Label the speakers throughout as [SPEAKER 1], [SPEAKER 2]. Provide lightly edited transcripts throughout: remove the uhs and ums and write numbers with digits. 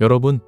[SPEAKER 1] 여러분,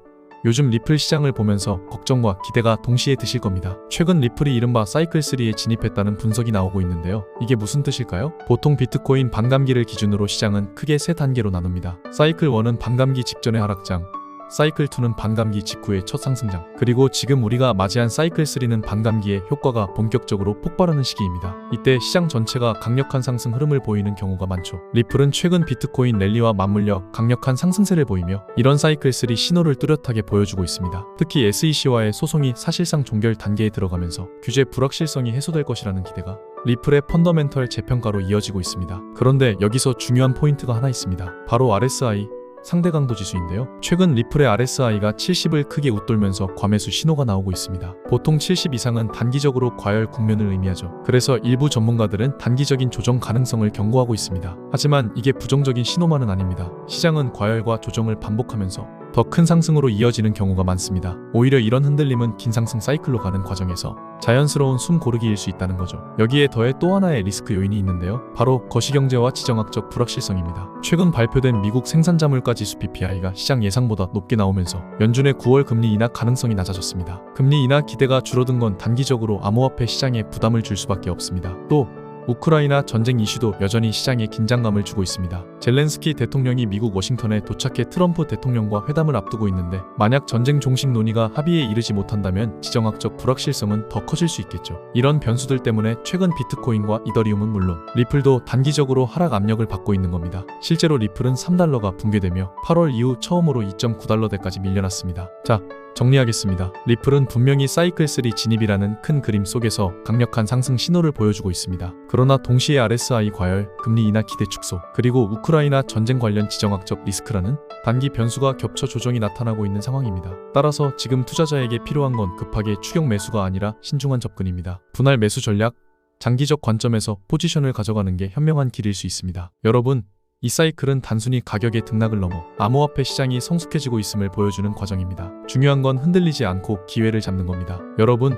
[SPEAKER 1] 요즘 리플 시장을 보면서 걱정과 기대가 동시에 드실 겁니다. 최근 리플이 이른바 사이클3에 진입했다는 분석이 나오고 있는데요. 이게 무슨 뜻일까요? 보통 비트코인 반감기를 기준으로 시장은 크게 세 단계로 나눕니다. 사이클 1은 반감기 직전의 하락장, 사이클 2는 반감기 직후의 첫 상승장, 그리고 지금 우리가 맞이한 사이클 3는 반감기의 효과가 본격적으로 폭발하는 시기입니다. 이때 시장 전체가 강력한 상승 흐름을 보이는 경우가 많죠. 리플은 최근 비트코인 랠리와 맞물려 강력한 상승세를 보이며 이런 사이클 3 신호를 뚜렷하게 보여주고 있습니다. 특히 SEC와의 소송이 사실상 종결 단계에 들어가면서 규제 불확실성이 해소될 것이라는 기대가 리플의 펀더멘털 재평가로 이어지고 있습니다. 그런데 여기서 중요한 포인트가 하나 있습니다. 바로 RSI, 상대 강도 지수인데요. 최근 리플의 RSI가 70을 크게 웃돌면서 과매수 신호가 나오고 있습니다. 보통 70 이상은 단기적으로 과열 국면을 의미하죠. 그래서 일부 전문가들은 단기적인 조정 가능성을 경고하고 있습니다. 하지만 이게 부정적인 신호만은 아닙니다. 시장은 과열과 조정을 반복하면서 더 큰 상승으로 이어지는 경우가 많습니다. 오히려 이런 흔들림은 긴 상승 사이클로 가는 과정에서 자연스러운 숨 고르기일 수 있다는 거죠. 여기에 더해 또 하나의 리스크 요인이 있는데요. 바로 거시경제와 지정학적 불확실성입니다. 최근 발표된 미국 생산자물가 지수 PPI가 시장 예상보다 높게 나오면서 연준의 9월 금리 인하 가능성이 낮아졌습니다. 금리 인하 기대가 줄어든 건 단기적으로 암호화폐 시장에 부담을 줄 수밖에 없습니다. 또 우크라이나 전쟁 이슈도 여전히 시장에 긴장감을 주고 있습니다. 젤렌스키 대통령이 미국 워싱턴에 도착해 트럼프 대통령과 회담을 앞두고 있는데 만약 전쟁 종식 논의가 합의에 이르지 못한다면 지정학적 불확실성은 더 커질 수 있겠죠. 이런 변수들 때문에 최근 비트코인과 이더리움은 물론 리플도 단기적으로 하락 압력을 받고 있는 겁니다. 실제로 리플은 3달러가 붕괴되며 8월 이후 처음으로 2.9달러대까지 밀려났습니다. 자, 정리하겠습니다. 리플은 분명히 사이클3 진입이라는 큰 그림 속에서 강력한 상승 신호를 보여주고 있습니다. 그러나 동시에 RSI 과열, 금리 인하 기대 축소, 그리고 우크라이나 전쟁 관련 지정학적 리스크라는 단기 변수가 겹쳐 조정이 나타나고 있는 상황입니다. 따라서 지금 투자자에게 필요한 건 급하게 추격 매수가 아니라 신중한 접근입니다. 분할 매수 전략, 장기적 관점에서 포지션을 가져가는 게 현명한 길일 수 있습니다. 여러분, 이 사이클은 단순히 가격의 등락을 넘어 암호화폐 시장이 성숙해지고 있음을 보여주는 과정입니다. 중요한 건 흔들리지 않고 기회를 잡는 겁니다. 여러분,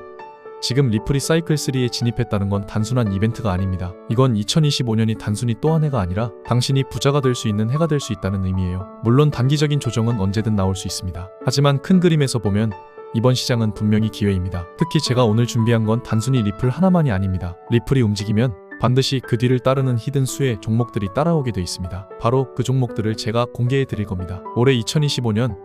[SPEAKER 1] 지금 리플이 사이클3에 진입했다는 건 단순한 이벤트가 아닙니다. 이건 2025년이 단순히 또 한 해가 아니라 당신이 부자가 될 수 있는 해가 될 수 있다는 의미예요. 물론 단기적인 조정은 언제든 나올 수 있습니다. 하지만 큰 그림에서 보면 이번 시장은 분명히 기회입니다. 특히 제가 오늘 준비한 건 단순히 리플 하나만이 아닙니다. 리플이 움직이면 반드시 그 뒤를 따르는 히든 수의 종목들이 따라오게 돼 있습니다. 바로 그 종목들을 제가 공개해 드릴 겁니다. 올해 2025년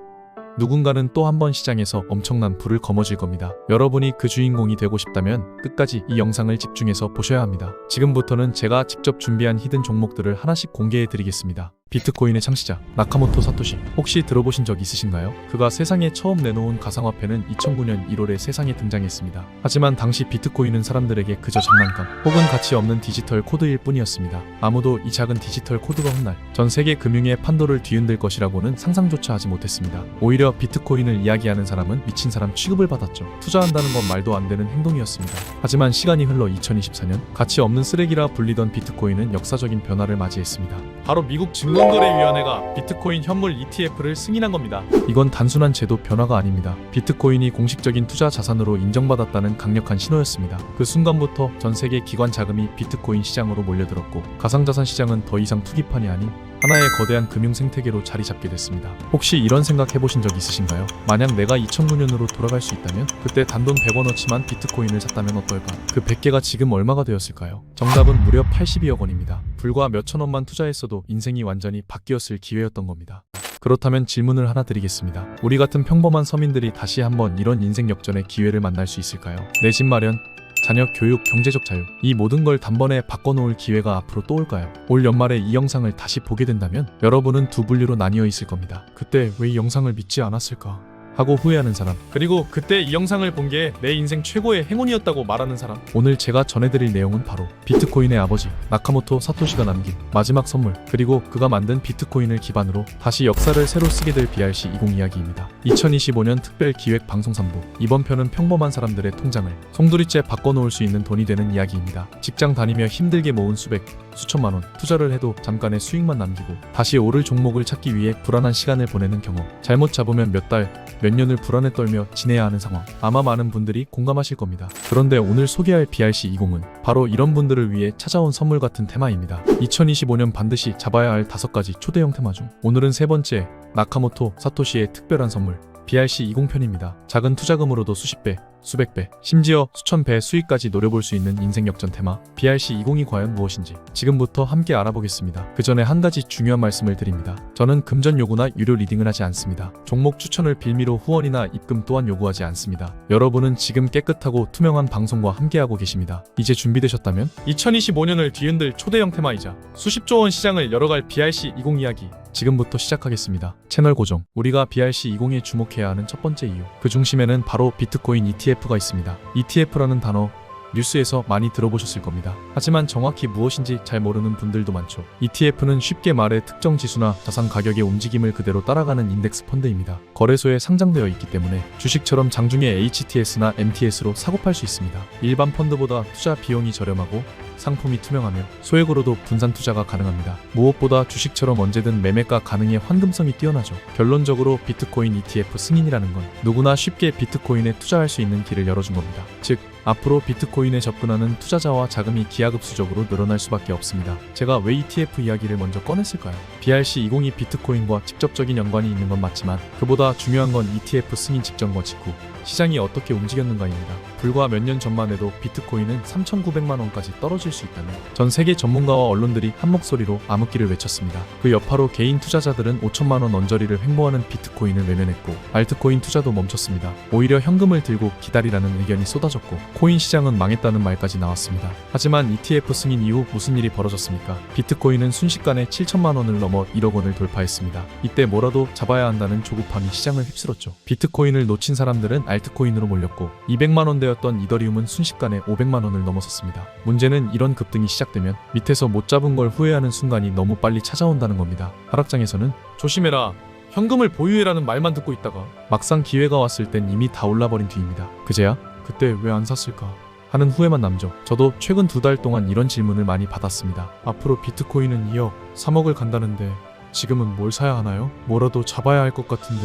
[SPEAKER 1] 누군가는 또 한 번 시장에서 엄청난 불을 거머쥘 겁니다. 여러분이 그 주인공이 되고 싶다면 끝까지 이 영상을 집중해서 보셔야 합니다. 지금부터는 제가 직접 준비한 히든 종목들을 하나씩 공개해 드리겠습니다. 비트코인의 창시자 나카모토 사토시, 혹시 들어보신 적 있으신가요? 그가 세상에 처음 내놓은 가상화폐는 2009년 1월에 세상에 등장했습니다. 하지만 당시 비트코인은 사람들에게 그저 장난감 혹은 가치 없는 디지털 코드일 뿐이었습니다. 아무도 이 작은 디지털 코드가 훗날 전 세계 금융의 판도를 뒤흔들 것이라고는 상상조차 하지 못했습니다. 오히려 비트코인을 이야기하는 사람은 미친 사람 취급을 받았죠. 투자한다는 건 말도 안 되는 행동이었습니다. 하지만 시간이 흘러 2024년 가치 없는 쓰레기라 불리던 비트코인은 역사적인 변화를 맞이했습니다. 바로 미국 증권거래위원회가 비트코인 현물 ETF를 승인한 겁니다. 이건 단순한 제도 변화가 아닙니다. 비트코인이 공식적인 투자 자산으로 인정받았다는 강력한 신호였습니다. 그 순간부터 전 세계 기관 자금이 비트코인 시장으로 몰려들었고 가상자산 시장은 더 이상 투기판이 아닌 하나의 거대한 금융 생태계로 자리 잡게 됐습니다. 혹시 이런 생각 해보신 적 있으신가요? 만약 내가 2009년으로 돌아갈 수 있다면 그때 단돈 100원어치만 비트코인을 샀다면 어떨까? 그 100개가 지금 얼마가 되었을까요? 정답은 무려 82억 원입니다. 불과 몇천 원만 투자했어도 인생이 완전히 바뀌었을 기회였던 겁니다. 그렇다면 질문을 하나 드리겠습니다. 우리 같은 평범한 서민들이 다시 한번 이런 인생 역전의 기회를 만날 수 있을까요? 내 집 마련, 자녀 교육, 경제적 자유, 이 모든 걸 단번에 바꿔놓을 기회가 앞으로 또 올까요? 올 연말에 이 영상을 다시 보게 된다면 여러분은 두 분류로 나뉘어 있을 겁니다. 그때 왜 이 영상을 믿지 않았을까? 하고 후회하는 사람, 그리고 그때 이 영상을 본 게 내 인생 최고의 행운이었다고 말하는 사람. 오늘 제가 전해드릴 내용은 바로 비트코인의 아버지 나카모토 사토시가 남긴 마지막 선물, 그리고 그가 만든 비트코인을 기반으로 다시 역사를 새로 쓰게 될 BRC 20 이야기입니다. 2025년 특별 기획 방송 3부, 이번 편은 평범한 사람들의 통장을 송두리째 바꿔놓을 수 있는 돈이 되는 이야기입니다. 직장 다니며 힘들게 모은 수백, 수천만 원 투자를 해도 잠깐의 수익만 남기고 다시 오를 종목을 찾기 위해 불안한 시간을 보내는 경험. 잘못 잡으면 몇 달, 몇 년을 불안에 떨며 지내야 하는 상황. 아마 많은 분들이 공감하실 겁니다. 그런데 오늘 소개할 BRC20은 바로 이런 분들을 위해 찾아온 선물 같은 테마입니다. 2025년 반드시 잡아야 할 5가지 초대형 테마 중 오늘은 세 번째, 나카모토 사토시의 특별한 선물 BRC20 편입니다. 작은 투자금으로도 수십 배, 수백 배, 심지어 수천 배 수익까지 노려볼 수 있는 인생 역전 테마 BRC20이 과연 무엇인지 지금부터 함께 알아보겠습니다. 그 전에 한 가지 중요한 말씀을 드립니다. 저는 금전 요구나 유료 리딩을 하지 않습니다. 종목 추천을 빌미로 후원이나 입금 또한 요구하지 않습니다. 여러분은 지금 깨끗하고 투명한 방송과 함께하고 계십니다. 이제 준비되셨다면 2025년을 뒤흔들 초대형 테마이자 수십조 원 시장을 열어갈 BRC20 이야기 지금부터 시작하겠습니다. 채널 고정. 우리가 BRC20에 주목해야 하는 첫 번째 이유. 그 중심에는 바로 비트코인 ETF가 있습니다. ETF라는 단어 뉴스에서 많이 들어보셨을 겁니다. 하지만 정확히 무엇인지 잘 모르는 분들도 많죠. ETF는 쉽게 말해 특정 지수나 자산 가격의 움직임을 그대로 따라가는 인덱스 펀드입니다. 거래소에 상장되어 있기 때문에 주식처럼 장중에 HTS나 MTS로 사고팔 수 있습니다. 일반 펀드보다 투자 비용이 저렴하고 상품이 투명하며 소액으로도 분산 투자가 가능합니다. 무엇보다 주식처럼 언제든 매매가 가능해 환금성이 뛰어나죠. 결론적으로 비트코인 ETF 승인이라는 건 누구나 쉽게 비트코인에 투자할 수 있는 길을 열어준 겁니다. 즉 앞으로 비트코인에 접근하는 투자자와 자금이 기하급수적으로 늘어날 수밖에 없습니다. 제가 왜 ETF 이야기를 먼저 꺼냈을까요? BRC20이 비트코인과 직접적인 연관이 있는 건 맞지만 그보다 중요한 건 ETF 승인 직전과 직후 시장이 어떻게 움직였는가입니다. 불과 몇 년 전만 해도 비트코인은 3,900만 원까지 떨어질 수 있다는 전 세계 전문가와 언론들이 한 목소리로 암흑기를 외쳤습니다. 그 여파로 개인 투자자들은 5천만 원 언저리를 횡보하는 비트코인을 외면했고 알트코인 투자도 멈췄습니다. 오히려 현금을 들고 기다리라는 의견이 쏟아졌고 코인 시장은 망했다는 말까지 나왔습니다. 하지만 ETF 승인 이후 무슨 일이 벌어졌습니까? 비트코인은 순식간에 7천만 원을 넘어 1억 원을 돌파했습니다. 이때 뭐라도 잡아야 한다는 조급함이 시장을 휩쓸었죠. 비트코인을 놓친 사람들은 알트코인으로 몰렸고 200만 원대였던 이더리움은 순식간에 500만 원을 넘어섰습니다. 문제는 이런 급등이 시작되면 밑에서 못 잡은 걸 후회하는 순간이 너무 빨리 찾아온다는 겁니다. 하락장에서는 조심해라, 현금을 보유해라는 말만 듣고 있다가 막상 기회가 왔을 땐 이미 다 올라버린 뒤입니다. 그제야 그때 왜 안 샀을까 하는 후회만 남죠. 저도 최근 2달 동안 이런 질문을 많이 받았습니다. 앞으로 비트코인은 2억, 3억을 간다는데 지금은 뭘 사야 하나요? 뭐라도 잡아야 할 것 같은데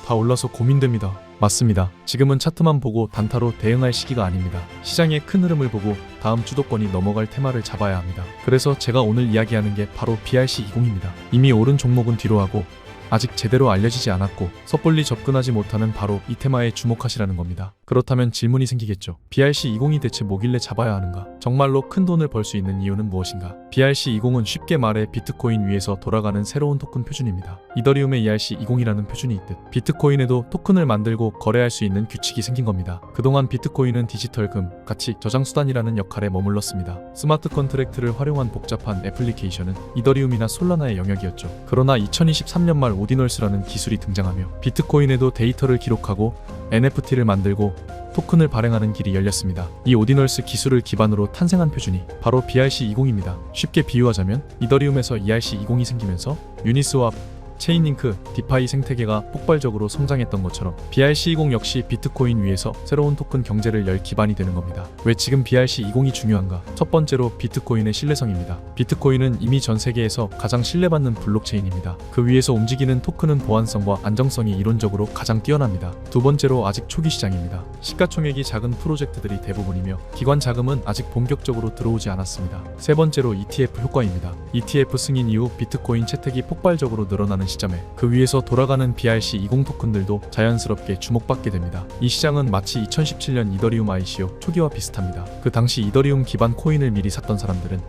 [SPEAKER 1] 다 올라서 고민됩니다. 맞습니다. 지금은 차트만 보고 단타로 대응할 시기가 아닙니다. 시장의 큰 흐름을 보고 다음 주도권이 넘어갈 테마를 잡아야 합니다. 그래서 제가 오늘 이야기하는 게 바로 BRC20입니다. 이미 오른 종목은 뒤로 하고 아직 제대로 알려지지 않았고 섣불리 접근하지 못하는 바로 이 테마에 주목하시라는 겁니다. 그렇다면 질문이 생기겠죠. BRC20이 대체 뭐길래 잡아야 하는가? 정말로 큰 돈을 벌 수 있는 이유는 무엇인가? BRC20은 쉽게 말해 비트코인 위에서 돌아가는 새로운 토큰 표준입니다. 이더리움의 ERC20이라는 표준이 있듯 비트코인에도 토큰을 만들고 거래할 수 있는 규칙이 생긴 겁니다. 그동안 비트코인은 디지털 금, 가치 저장 수단이라는 역할에 머물렀습니다. 스마트 컨트랙트를 활용한 복잡한 애플리케이션은 이더리움이나 솔라나의 영역이었죠. 그러나 2023년 말 오디널스라는 기술이 등장하며 비트코인에도 데이터를 기록하고 NFT를 만들고 토큰을 발행하는 길이 열렸습니다. 이 오디널스 기술을 기반으로 탄생한 표준이 바로 BRC20입니다. 쉽게 비유하자면 이더리움에서 ERC20이 생기면서 유니스왑, 체인링크, 디파이 생태계가 폭발적으로 성장했던 것처럼 BRC20 역시 비트코인 위에서 새로운 토큰 경제를 열 기반이 되는 겁니다. 왜 지금 BRC20이 중요한가? 첫 번째로 비트코인의 신뢰성입니다. 비트코인은 이미 전 세계에서 가장 신뢰받는 블록체인입니다. 그 위에서 움직이는 토큰은 보안성과 안정성이 이론적으로 가장 뛰어납니다. 두 번째로 아직 초기 시장입니다. 시가총액이 작은 프로젝트들이 대부분이며 기관 자금은 아직 본격적으로 들어오지 않았습니다. 세 번째로 ETF 효과입니다. ETF 승인 이후 비트코인 채택이 폭발적으로 늘어나는 시점에 그 위에서 돌아가는 BRC20 토큰들도 자연스럽게 주목받게 됩니다. 이 시장은 마치 2017년 이더리움 ICO 초기와 비슷합니다. 그 당시 이더리움 기반 코인을 미리 샀던 사람들은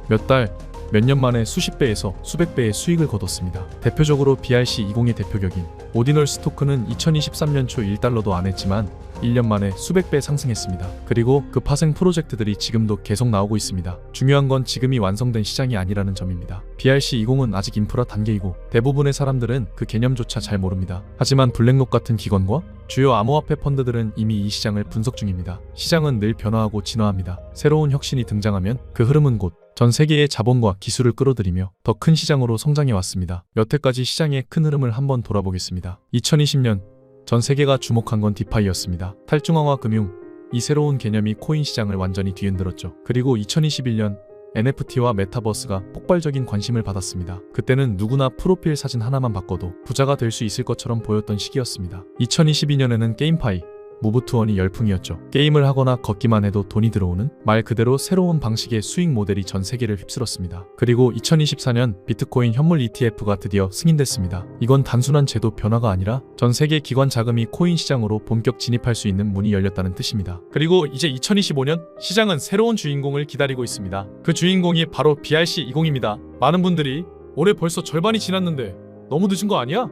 [SPEAKER 1] 몇 년 만에 수십 배에서 수백 배의 수익을 거뒀습니다. 대표적으로 BRC20의 대표격인 오디널스 토큰은 2023년 초 1달러도 안 했지만 1년 만에 수백 배 상승했습니다. 그리고 그 파생 프로젝트들이 지금도 계속 나오고 있습니다. 중요한 건 지금이 완성된 시장이 아니라는 점입니다. BRC20은 아직 인프라 단계이고 대부분의 사람들은 그 개념조차 잘 모릅니다. 하지만 블랙록 같은 기관과 주요 암호화폐 펀드들은 이미 이 시장을 분석 중입니다. 시장은 늘 변화하고 진화합니다. 새로운 혁신이 등장하면 그 흐름은 곧 전 세계의 자본과 기술을 끌어들이며 더 큰 시장으로 성장해 왔습니다. 여태까지 시장의 큰 흐름을 한번 돌아보겠습니다. 2020년 전 세계가 주목한 건 디파이였습니다. 탈중앙화 금융, 이 새로운 개념이 코인 시장을 완전히 뒤흔들었죠. 그리고 2021년 NFT와 메타버스가 폭발적인 관심을 받았습니다. 그때는 누구나 프로필 사진 하나만 바꿔도 부자가 될 수 있을 것처럼 보였던 시기였습니다. 2022년에는 게임파이, 무브투원이 열풍이었죠. 게임을 하거나 걷기만 해도 돈이 들어오는 말 그대로 새로운 방식의 수익 모델이 전 세계를 휩쓸었습니다. 그리고 2024년 비트코인 현물 ETF가 드디어 승인됐습니다. 이건 단순한 제도 변화가 아니라 전 세계 기관 자금이 코인 시장으로 본격 진입할 수 있는 문이 열렸다는 뜻입니다. 그리고 이제 2025년 시장은 새로운 주인공을 기다리고 있습니다. 그 주인공이 바로 BRC20입니다. 많은 분들이 올해 벌써 절반이 지났는데 너무 늦은 거 아니야?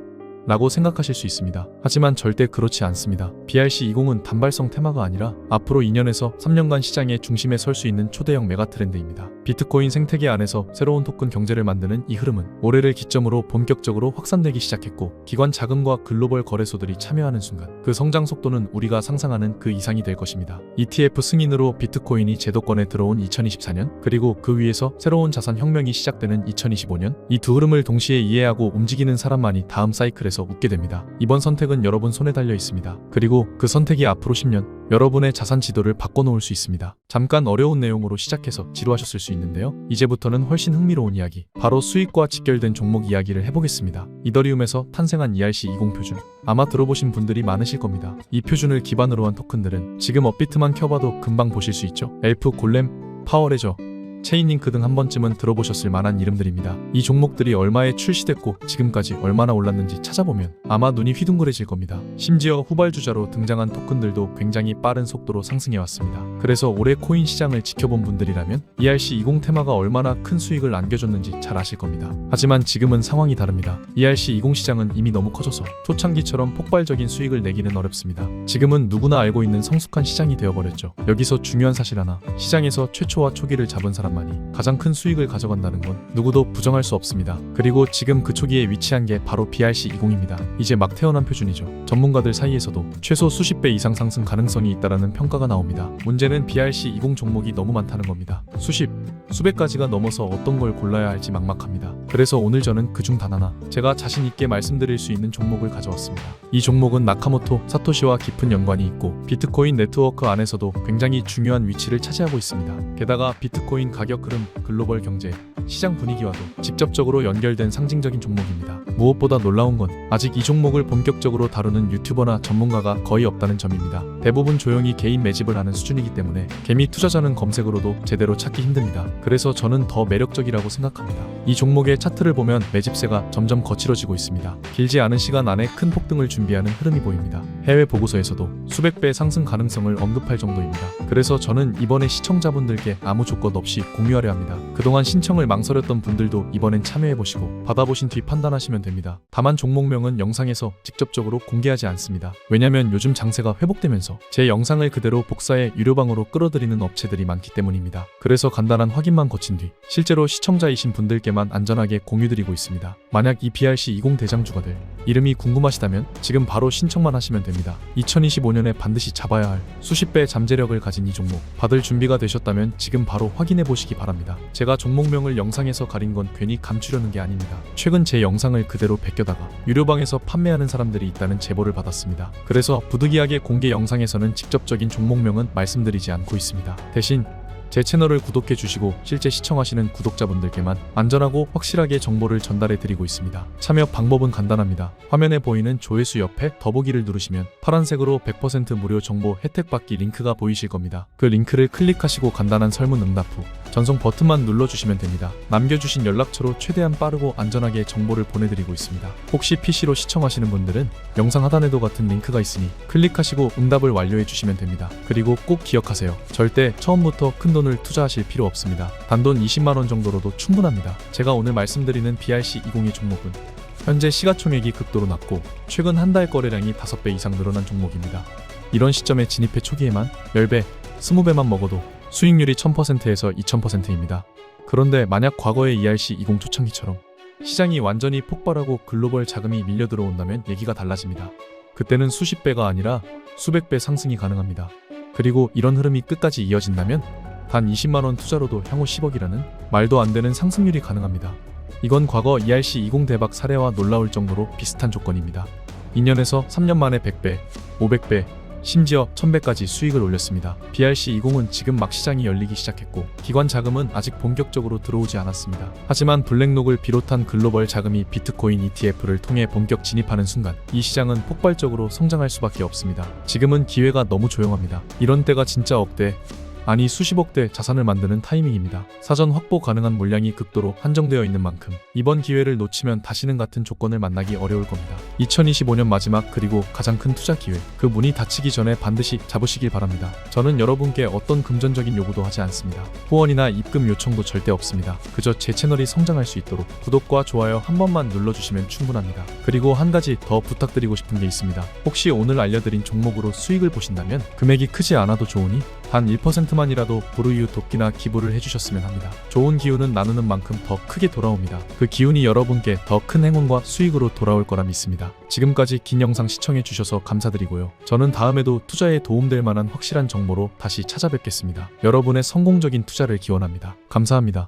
[SPEAKER 1] 라고 생각하실 수 있습니다. 하지만 절대 그렇지 않습니다. BRC20은 단발성 테마가 아니라 앞으로 2년에서 3년간 시장의 중심에 설 수 있는 초대형 메가 트렌드입니다. 비트코인 생태계 안에서 새로운 토큰 경제를 만드는 이 흐름은 올해를 기점으로 본격적으로 확산되기 시작했고, 기관 자금과 글로벌 거래소들이 참여하는 순간 그 성장 속도는 우리가 상상하는 그 이상이 될 것입니다. ETF 승인으로 비트코인이 제도권에 들어온 2024년, 그리고 그 위에서 새로운 자산 혁명이 시작되는 2025년, 이 두 흐름을 동시에 이해하고 움직이는 사람만이 다음 사이클에서 웃게 됩니다. 이번 선택은 여러분 손에 달려 있습니다. 그리고 그 선택이 앞으로 10년 여러분의 자산 지도를 바꿔놓을 수 있습니다. 잠깐 어려운 내용으로 시작해서 지루하셨을 수 있는데요. 이제부터는 훨씬 흥미로운 이야기, 바로 수익과 직결된 종목 이야기를 해보겠습니다. 이더리움에서 탄생한 ERC20 표준, 아마 들어보신 분들이 많으실 겁니다. 이 표준을 기반으로 한 토큰들은 지금 업비트만 켜봐도 금방 보실 수 있죠. 엘프, 골렘, 파워레저, 체인링크 등 한 번쯤은 들어보셨을 만한 이름들입니다. 이 종목들이 얼마에 출시됐고 지금까지 얼마나 올랐는지 찾아보면 아마 눈이 휘둥그레질 겁니다. 심지어 후발주자로 등장한 토큰들도 굉장히 빠른 속도로 상승해왔습니다. 그래서 올해 코인 시장을 지켜본 분들이라면 ERC20 테마가 얼마나 큰 수익을 안겨줬는지 잘 아실 겁니다. 하지만 지금은 상황이 다릅니다. ERC20 시장은 이미 너무 커져서 초창기처럼 폭발적인 수익을 내기는 어렵습니다. 지금은 누구나 알고 있는 성숙한 시장이 되어버렸죠. 여기서 중요한 사실 하나, 시장에서 최초와 초기를 잡은 사람만이 가장 큰 수익을 가져간다는 건 누구도 부정할 수 없습니다. 그리고 지금 그 초기에 위치한 게 바로 BRC20입니다. 이제 막 태어난 표준이죠. 전문가들 사이에서도 최소 수십 배 이상 상승 가능성이 있다라는 평가가 나옵니다. 문제는 BRC20 종목이 너무 많다는 겁니다. 수십, 수백 가지가 넘어서 어떤 걸 골라야 할지 막막합니다. 그래서 오늘 저는 그중 단 하나, 제가 자신 있게 말씀드릴 수 있는 종목을 가져왔습니다. 이 종목은 나카모토 사토시와 깊은 연관이 있고 비트코인 네트워크 안에서도 굉장히 중요한 위치를 차지하고 있습니다. 게다가 비트코인 가격 흐름, 글로벌 경제, 시장 분위기와도 직접적으로 연결된 상징적인 종목입니다. 무엇보다 놀라운 건 아직 이 종목을 본격적으로 다루는 유튜버나 전문가가 거의 없다는 점입니다. 대부분 조용히 개인 매집을 하는 수준이기 때문에 개미 투자자는 검색으로도 제대로 찾기 힘듭니다. 그래서 저는 더 매력적이라고 생각합니다. 이 종목의 차트를 보면 매집세가 점점 거칠어지고 있습니다. 길지 않은 시간 안에 큰 폭등을 준비하는 흐름이 보입니다. 해외 보고서에서도 수백 배 상승 가능성을 언급할 정도입니다. 그래서 저는 이번에 시청자분들께 아무 조건 없이 공유하려 합니다. 그동안 신청을 망설였던 분들도 이번엔 참여해보시고 받아보신 뒤 판단하시면 됩니다. 다만 종목명은 영상에서 직접적으로 공개하지 않습니다. 왜냐면 요즘 장세가 회복되면서 제 영상을 그대로 복사해 유료방으로 끌어들이는 업체들이 많기 때문입니다. 그래서 간단한 확인만 거친 뒤 실제로 시청자이신 분들께만 안전하게 공유드리고 있습니다. 만약 이 BRC20 대장주가 될 이름이 궁금하시다면 지금 바로 신청만 하시면 됩니다. 2025년에 반드시 잡아야 할 수십 배의 잠재력을 가진 이 종목, 받을 준비가 되셨다면 지금 바로 확인해 보시기 바랍니다. 제가 종목명을 영상에서 가린 건 괜히 감추려는 게 아닙니다. 최근 제 영상을 그대로 베껴다가 유료방에서 판매하는 사람들이 있다는 제보를 받았습니다. 그래서 부득이하게 공개 영상에서는 직접적인 종목명은 말씀드리지 않고 있습니다. 대신 제 채널을 구독해 주시고 실제 시청하시는 구독자분들께만 안전하고 확실하게 정보를 전달해 드리고 있습니다. 참여 방법은 간단합니다. 화면에 보이는 조회수 옆에 더보기를 누르시면 파란색으로 100% 무료 정보 혜택 받기 링크가 보이실 겁니다. 그 링크를 클릭하시고 간단한 설문 응답 후 전송 버튼만 눌러주시면 됩니다. 남겨주신 연락처로 최대한 빠르고 안전하게 정보를 보내드리고 있습니다. 혹시 PC로 시청하시는 분들은 영상 하단에도 같은 링크가 있으니 클릭하시고 응답을 완료해 주시면 됩니다. 그리고 꼭 기억하세요. 절대 처음부터 큰 돈을 투자하실 필요 없습니다. 단돈 20만원 정도로도 충분합니다. 제가 오늘 말씀드리는 BRC20의 종목은 현재 시가총액이 극도로 낮고 최근 한 달 거래량이 5배 이상 늘어난 종목입니다. 이런 시점에 진입해 초기에만 10배, 20배만 먹어도 수익률이 1000%에서 2000%입니다. 그런데 만약 과거의 ERC20 초창기처럼 시장이 완전히 폭발하고 글로벌 자금이 밀려 들어온다면 얘기가 달라집니다. 그때는 수십 배가 아니라 수백 배 상승이 가능합니다. 그리고 이런 흐름이 끝까지 이어진다면 단 20만원 투자로도 향후 10억이라는 말도 안 되는 상승률이 가능합니다. 이건 과거 ERC20 대박 사례와 놀라울 정도로 비슷한 조건입니다. 2년에서 3년 만에 100배, 500배, 심지어 1000배까지 수익을 올렸습니다. BRC20은 지금 막 시장이 열리기 시작했고 기관 자금은 아직 본격적으로 들어오지 않았습니다. 하지만 블랙록을 비롯한 글로벌 자금이 비트코인 ETF를 통해 본격 진입하는 순간 이 시장은 폭발적으로 성장할 수밖에 없습니다. 지금은 기회가 너무 조용합니다. 이런 때가 진짜 억대, 아니 수십억대 자산을 만드는 타이밍입니다. 사전 확보 가능한 물량이 극도로 한정되어 있는 만큼 이번 기회를 놓치면 다시는 같은 조건을 만나기 어려울 겁니다. 2025년 마지막 그리고 가장 큰 투자 기회, 그 문이 닫히기 전에 반드시 잡으시길 바랍니다. 저는 여러분께 어떤 금전적인 요구도 하지 않습니다. 후원이나 입금 요청도 절대 없습니다. 그저 제 채널이 성장할 수 있도록 구독과 좋아요 한 번만 눌러주시면 충분합니다. 그리고 한 가지 더 부탁드리고 싶은 게 있습니다. 혹시 오늘 알려드린 종목으로 수익을 보신다면 금액이 크지 않아도 좋으니 단 1%만이라도 보르유 돕기나 기부를 해주셨으면 합니다. 좋은 기운은 나누는 만큼 더 크게 돌아옵니다. 그 기운이 여러분께 더 큰 행운과 수익으로 돌아올 거라 믿습니다. 지금까지 긴 영상 시청해주셔서 감사드리고요. 저는 다음에도 투자에 도움될 만한 확실한 정보로 다시 찾아뵙겠습니다. 여러분의 성공적인 투자를 기원합니다. 감사합니다.